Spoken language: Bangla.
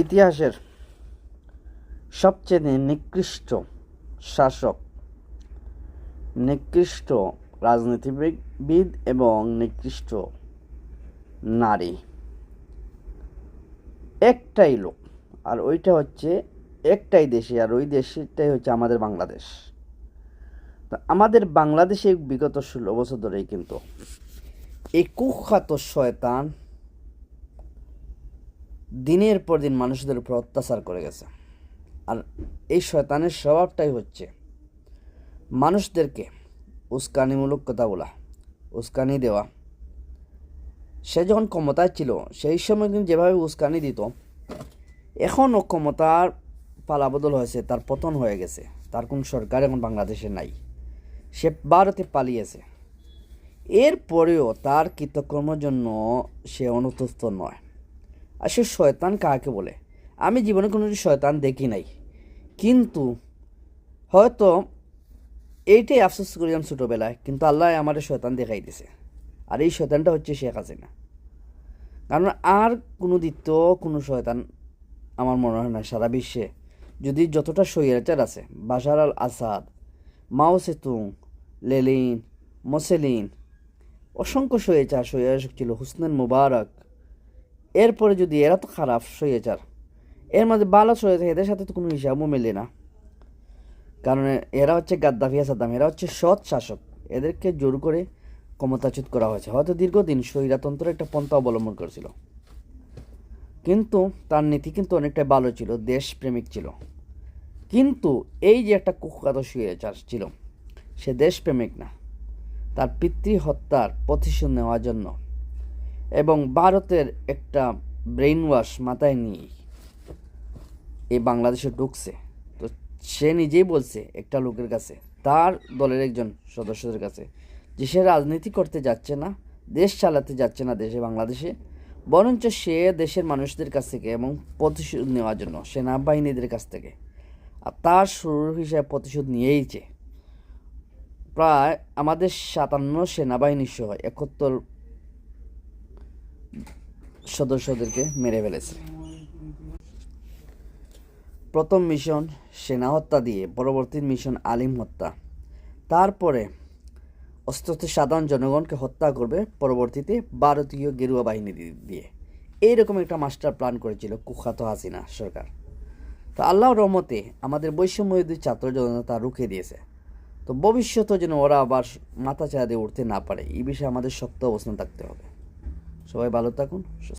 ইতিহাসের সবচেয়ে নিকৃষ্ট শাসক, নিকৃষ্ট রাজনীতিবিদ এবং নিকৃষ্ট নারী একটাই লোক, আর ওইটা হচ্ছে একটাই দেশে, আর ওই দেশটাই হচ্ছে আমাদের বাংলাদেশ। তো আমাদের বাংলাদেশে বিগত 16 বছর ধরেই কিন্তু এই কুখ্যাত শয়তান দিনের পর দিন মানুষদের উপর অত্যাচার করে গেছে। আর এই শয়তানের স্বভাবটাই হচ্ছে মানুষদেরকে উস্কানিমূলক কথা বলা, উস্কানি দেওয়া। সে যখন ক্ষমতায় ছিল সেই সময় কিন্তু যেভাবে উস্কানি দিত, এখনও ক্ষমতার পালাবদল হয়েছে, তার পতন হয়ে গেছে, তার কোন সরকার এখন বাংলাদেশে নাই, সে ভারতে পালিয়েছে। এরপরেও তার কৃতকর্মের জন্য সে অনুতপ্ত নয়। আর সে শয়তান কাকে বলে? আমি জীবনে কোনো শয়তান দেখি নাই, কিন্তু হয়তো এইটাই আফসোস করিলাম ছোটোবেলায়, কিন্তু আল্লাহ আমার শয়তান দেখাই দিছে। আর এই শয়তানটা হচ্ছে শেখ হাসিনা। কারণ আর কোনো দ্বিতীয় কোনো শয়তান আমার মনে হয় না সারা বিশ্বে। যদি যতটা স্বৈরাচার আছে, বাশার আল আসাদ, মাও সেতুং, লেনিন, মোসেলিন, অসংখ্য স্বৈরাচার ছিল, হুসনেন মুবারক। এরপরে যদি এরা তো খারাপ স্বৈরাচার, এর মধ্যে ভালো স্বৈরাচার, এদের সাথে তো কোনো হিসাবও মেলে না। কারণ এরা হচ্ছে গাদ্দাফি, সাদ্দাম, এরা হচ্ছে সৎ শাসক। এদেরকে জোর করে ক্ষমতাচ্যুত করা হয়েছে। হয়তো দীর্ঘদিন স্বৈরতন্ত্রের একটা পন্থা অবলম্বন করেছিল, কিন্তু তার নীতি কিন্তু অনেকটা ভালো ছিল, দেশপ্রেমিক ছিল। কিন্তু এই যে একটা কুখ্যাত স্বৈরাচার ছিল, সে দেশপ্রেমিক না, তার পিতৃ হত্যার প্রতিশোধ নেওয়ার জন্য এবং ভারতের একটা ব্রেইন ওয়াশ মাথায় নিয়ে এই বাংলাদেশে ঢুকছে। তো সে নিজেই বলছে একটা লোকের কাছে, তার দলের একজন সদস্যদের কাছে, যে সে রাজনীতি করতে যাচ্ছে না, দেশ চালাতে যাচ্ছে না দেশে, বাংলাদেশে, বরঞ্চ সে দেশের মানুষদের কাছ থেকে এবং প্রতিশোধ নেওয়ার জন্য সেনাবাহিনীদের কাছ থেকে, আর তার শুরু হিসাবে প্রতিশোধ নিয়েইছে। প্রায় আমাদের 57 সেনাবাহিনী সহ 71 সদস্যদেরকে মেরে ফেলেছে। প্রথম মিশন সেনা হত্যা দিয়ে, পরবর্তী মিশন আলিম হত্যা, তারপরে অস্ত্রতে সাধারণ জনগণকে হত্যা করবে, পরবর্তীতে ভারতীয় গেরুয়া বাহিনী দিয়ে। এইরকম একটা মাস্টার প্ল্যান করেছিল কুখ্যাত হাসিনা সরকার। তো আল্লাহর রহমতে আমাদের বৈষম্যবিরোধী ছাত্র জনতা রুখে দিয়েছে। তো ভবিষ্যতে যেন ওরা আবার মাথা চাড়া দিয়ে উঠতে না পারে, এই বিষয়ে আমাদের শক্ত অবস্থান থাকতে হবে। সবাই ভালো থাকুন।